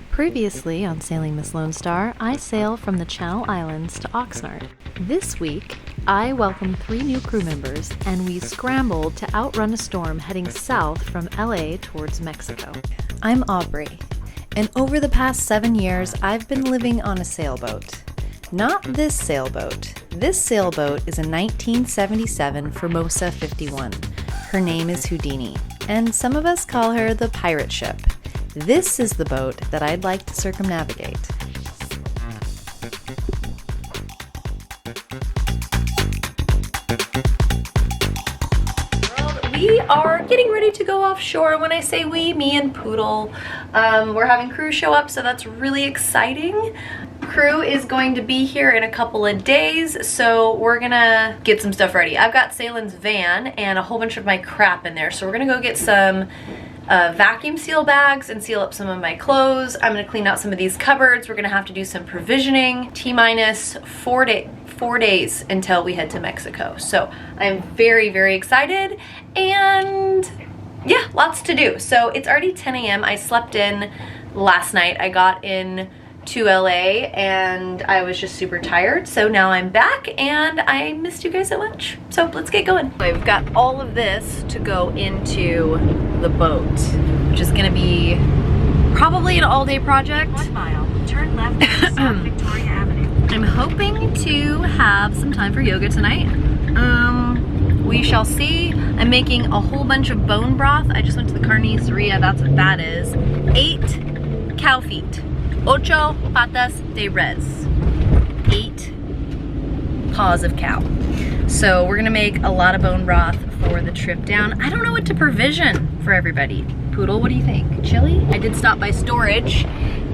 Previously on Sailing Miss Lone Star, I sail from the Channel Islands to Oxnard. This week, I welcomed 3 new crew members, and we scrambled to outrun a storm heading south from LA towards Mexico. I'm Aubrey, and over the past 7 years, I've been living on a sailboat. Not this sailboat. This sailboat is a 1977 Formosa 51. Her name is Houdini, and some of us call her the pirate ship. This is the boat that I'd like to circumnavigate. We are getting ready to go offshore. When I say we, me and Poodle. We're having crew show up, so that's really exciting. Crew is going to be here in a couple of days, so we're gonna get some stuff ready. I've got Sailing's van and a whole bunch of my crap in there, so we're gonna go get some vacuum seal bags and seal up some of my clothes. I'm gonna clean out some of these cupboards. We're gonna have to do some provisioning. T-minus 4 days until we head to Mexico. So I'm very, very excited, and yeah, lots to do. So it's already 10 a.m. I slept in last night. I got in to LA and I was just super tired. So now I'm back and I missed you guys so much. So let's get going. We've got all of this to go into the boat, which is gonna be probably an all-day project. 1 mile, turn left to South Victoria Avenue. I'm hoping to have some time for yoga tonight. We shall see. I'm making a whole bunch of bone broth. I just went to the carniceria, that's what that is. 8 cow feet. Ocho patas de res. 8 paws of cow. So we're gonna make a lot of bone broth for the trip down. I don't know what to provision for everybody. Poodle, what do you think? Chili? I did stop by storage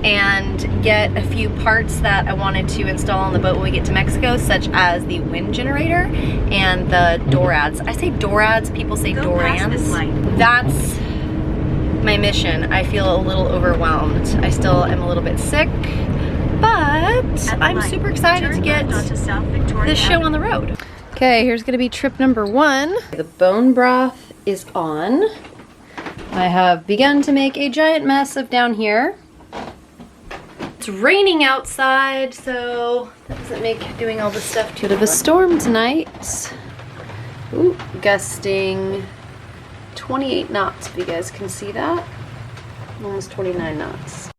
and get a few parts that I wanted to install on the boat when we get to Mexico, such as the wind generator and the doorads. I say doorads, people say doorans. That's my mission. I feel a little overwhelmed. I still am a little bit sick, but I'm super excited to get this show on the road. Okay, here's gonna be trip number 1. The bone broth is on. I have begun to make a giant mess of down here. It's raining outside, so that doesn't make doing all this stuff too bit of a storm tonight. Ooh, gusting 28 knots, if you guys can see that. Almost 29 knots.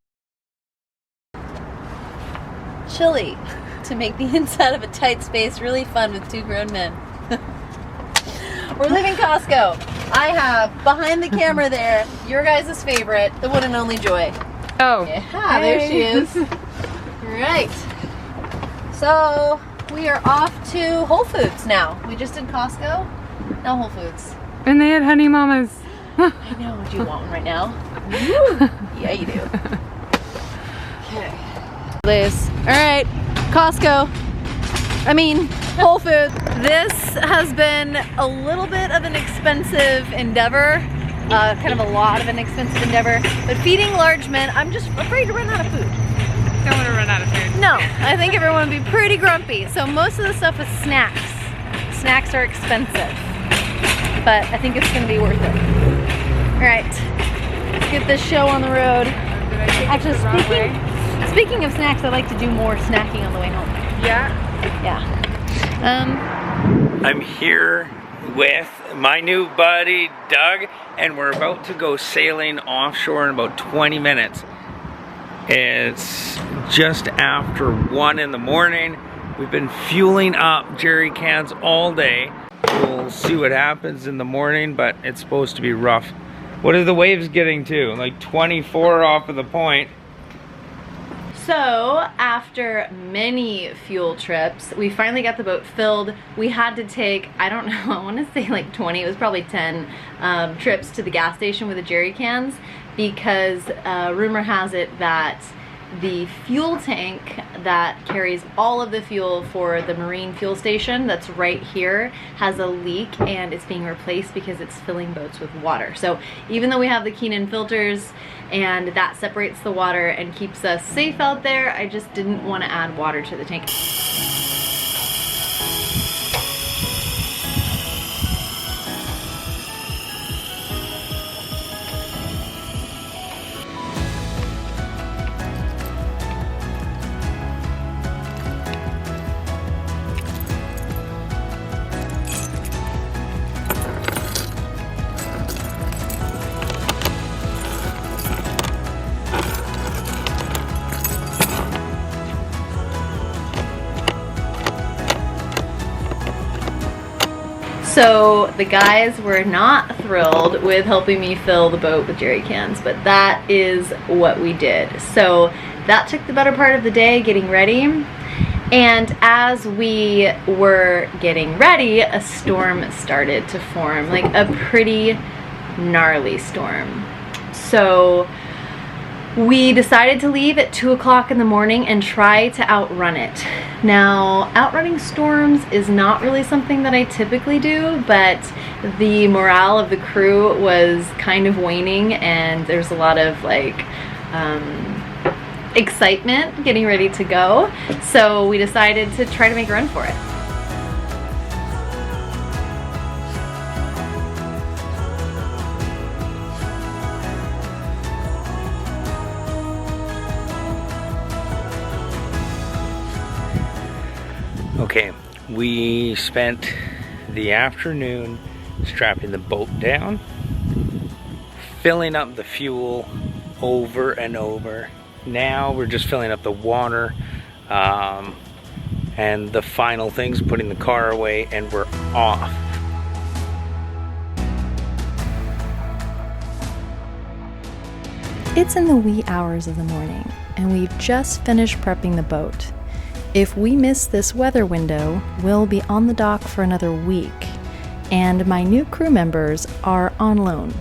Chilly to make the inside of a tight space really fun with 2 grown men. We're leaving Costco. I have behind the camera there your guys' favorite, the one and only Joy. Oh. Yeah, there she is. Right. So we are off to Whole Foods now. We just did Costco, now Whole Foods. And they had honey mamas. I know. Do you want one right now? Yeah, you do. Okay. Liz. All right, Costco. I mean, Whole Foods. This has been a little bit of an expensive endeavor. Kind of a lot of an expensive endeavor. But feeding large men, I'm just afraid to run out of food. Don't want to run out of food. No, I think everyone would be pretty grumpy. So most of the stuff is snacks. Snacks are expensive, but I think it's gonna be worth it. All right, let's get this show on the road. Actually, speaking of snacks, I like to do more snacking on the way home. Yeah? Yeah. I'm here with my new buddy Doug, and we're about to go sailing offshore in about 20 minutes. It's just after 1 in the morning. We've been fueling up jerry cans all day. We'll see what happens in the morning, but it's supposed to be rough. What are the waves getting to? Like 24 off of the point. So, after many fuel trips, we finally got the boat filled. We had to take, I don't know, I want to say like 20, it was probably 10 trips to the gas station with the jerry cans, because rumor has it that the fuel tank that carries all of the fuel for the marine fuel station that's right here has a leak, and it's being replaced because it's filling boats with water. So even though we have the Keenan filters and that separates the water and keeps us safe out there, I just didn't want to add water to the tank. So the guys were not thrilled with helping me fill the boat with jerry cans, but that is what we did. So that took the better part of the day getting ready. And as we were getting ready, a storm started to form, like a pretty gnarly storm. So we decided to leave at 2 o'clock in the morning and try to outrun it. Now, outrunning storms is not really something that I typically do, but the morale of the crew was kind of waning, and there's a lot of like excitement getting ready to go. So we decided to try to make a run for it. Okay, we spent the afternoon strapping the boat down, filling up the fuel over and over. Now we're just filling up the water, and the final thing's putting the car away, and we're off. It's in the wee hours of the morning, and we've just finished prepping the boat. If we miss this weather window, we'll be on the dock for another week, and my new crew members are on loan.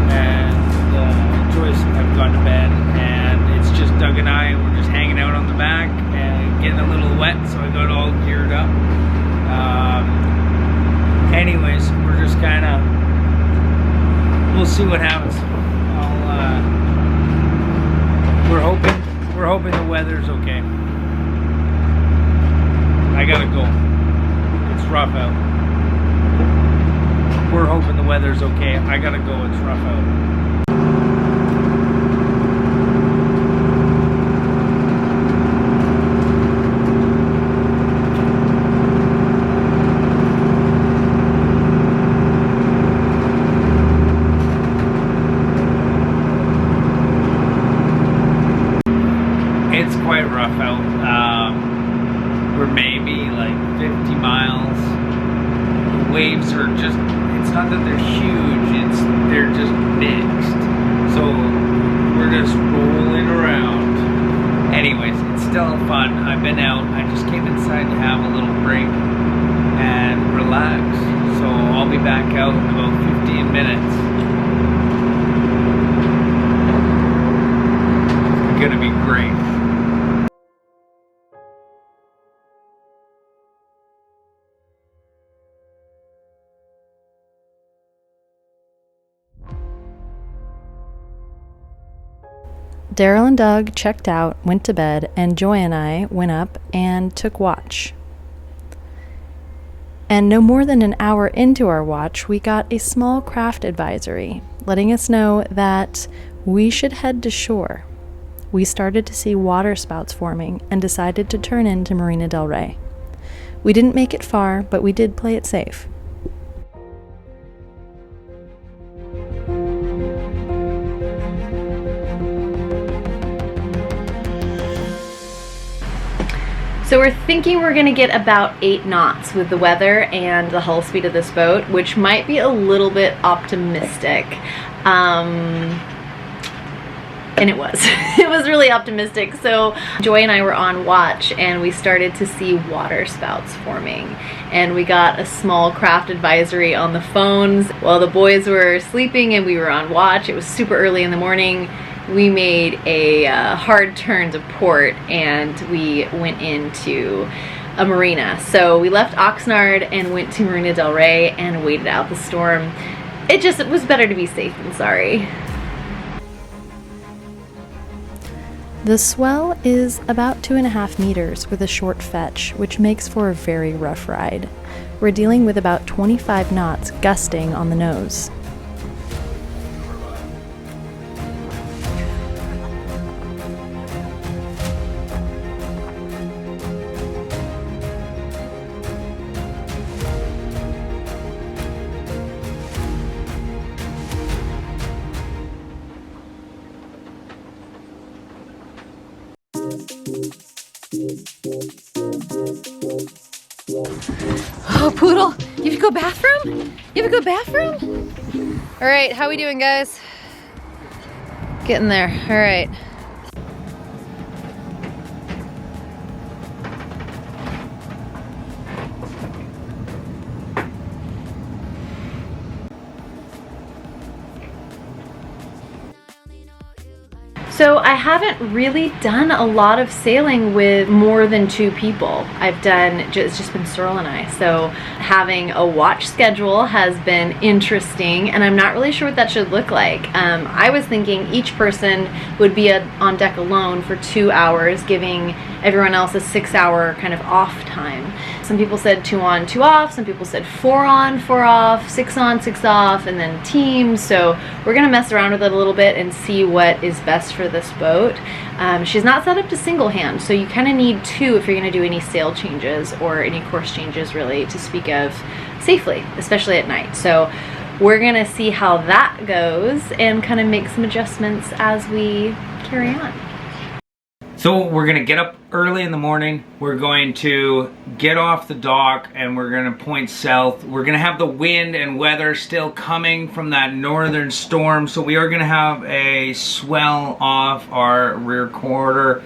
And Joyce have gone to bed, and it's just Doug and I, and we're just hanging out on the back and getting a little wet, so I got all geared up. Anyways, we're just kind of, we'll see what happens. We're hoping the weather's okay. I gotta go. It's rough out. We're hoping the weather's okay. I gotta go. It's rough out. It's quite rough out. We're maybe like 50 miles. The waves are just, it's not that they're huge, they're just mixed. So we're just rolling around. Anyways, it's still fun. I've been out. I just came inside to have a little break and relax. So I'll be back out in about 15 minutes. It's gonna be great. Daryl and Doug checked out, went to bed, and Joy and I went up and took watch. And no more than an hour into our watch, we got a small craft advisory, letting us know that we should head to shore. We started to see water spouts forming and decided to turn into Marina del Rey. We didn't make it far, but we did play it safe. So we're thinking we're gonna get about 8 knots with the weather and the hull speed of this boat, which might be a little bit optimistic. And it was. It was really optimistic. So Joy and I were on watch, and we started to see water spouts forming. And we got a small craft advisory on the phones while the boys were sleeping and we were on watch. It was super early in the morning. We made a hard turn to port, and we went into a marina. So we left Oxnard and went to Marina del Rey and waited out the storm. It was better to be safe than sorry. The swell is about 2.5 meters with a short fetch, which makes for a very rough ride. We're dealing with about 25 knots gusting on the nose. go bathroom? You have a good bathroom? All right, how we doing, guys? Getting there. All right. So I haven't really done a lot of sailing with more than 2 people. It's just been Searle and I. So having a watch schedule has been interesting, and I'm not really sure what that should look like. I was thinking each person would be on deck alone for 2 hours, giving everyone else a 6-hour kind of off time. Some people said 2 on, 2 off. Some people said 4 on, 4 off, 6 on, 6 off, and then teams. So we're gonna mess around with it a little bit and see what is best for this boat. She's not set up to single hand, so you kind of need 2 if you're gonna do any sail changes or any course changes really to speak of safely, especially at night. So we're gonna see how that goes and kind of make some adjustments as we carry on. So we're gonna get up early in the morning, we're going to get off the dock, and we're gonna point south. We're gonna have the wind and weather still coming from that northern storm, so we are gonna have a swell off our rear quarter.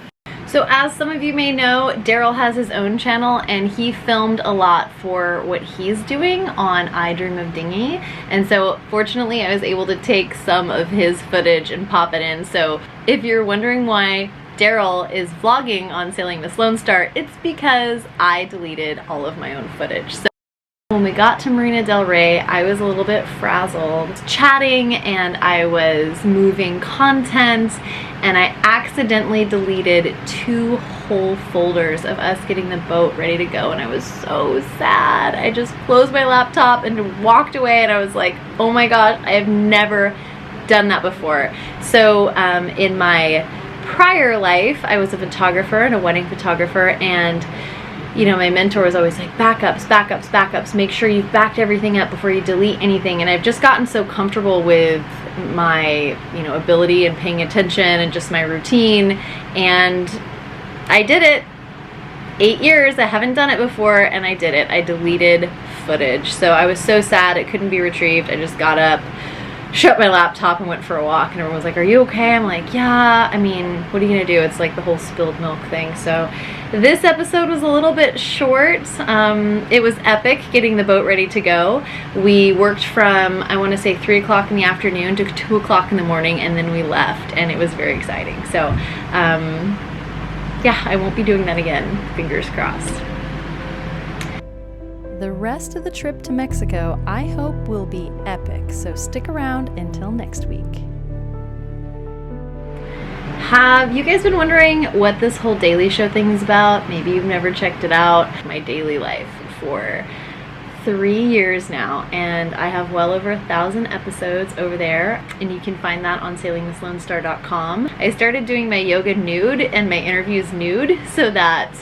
So as some of you may know, Daryl has his own channel, and he filmed a lot for what he's doing on I Dream of Dinghy. And so fortunately I was able to take some of his footage and pop it in. So if you're wondering why Daryl is vlogging on Sailing Miss Lone Star, it's because I deleted all of my own footage. So when we got to Marina del Rey, I was a little bit frazzled, chatting, and I was moving content, and I accidentally deleted 2 whole folders of us getting the boat ready to go, and I was so sad. I just closed my laptop and walked away, and I was like, oh my god, I have never done that before. So in my prior life, I was a photographer and a wedding photographer, and you know, my mentor was always like, backups, backups, backups, make sure you've backed everything up before you delete anything. And I've just gotten so comfortable with my, you know, ability and paying attention and just my routine, and I did it. 8 years, I haven't done it before, and I did it. I deleted footage. So I was so sad it couldn't be retrieved. I just got up, shut my laptop, and went for a walk, and everyone was like, are you okay? I'm like, yeah, I mean, what are you gonna do? It's like the whole spilled milk thing. So this episode was a little bit short. It was epic getting the boat ready to go. We worked from, I want to say 3 o'clock in the afternoon to 2 o'clock in the morning, and then we left, and it was very exciting. So yeah, I won't be doing that again, fingers crossed. The rest of the trip to Mexico, I hope, will be epic, so stick around until next week. Have you guys been wondering what this whole daily show thing is about? Maybe you've never checked it out. My daily life for 3 years now, and I have well over 1,000 episodes over there, and you can find that on sailingmisslonestar.com. I started doing my yoga nude and my interviews nude so that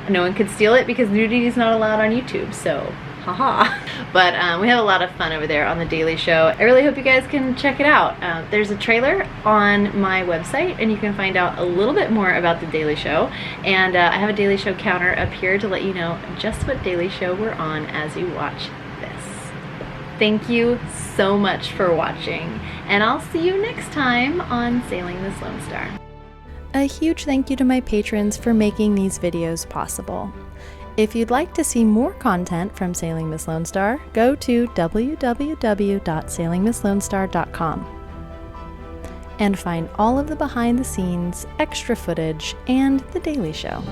no one could steal it, because nudity is not allowed on YouTube, so haha. But we have a lot of fun over there on The Daily Show. I really hope you guys can check it out. There's a trailer on my website, and you can find out a little bit more about The Daily Show. And I have a Daily Show counter up here to let you know just what Daily Show we're on as you watch this. Thank you so much for watching, and I'll see you next time on Sailing Miss Lone Star. A huge thank you to my patrons for making these videos possible. If you'd like to see more content from Sailing Miss Lone Star, go to www.sailingmisslonestar.com and find all of the behind the scenes, extra footage, and The Daily Show.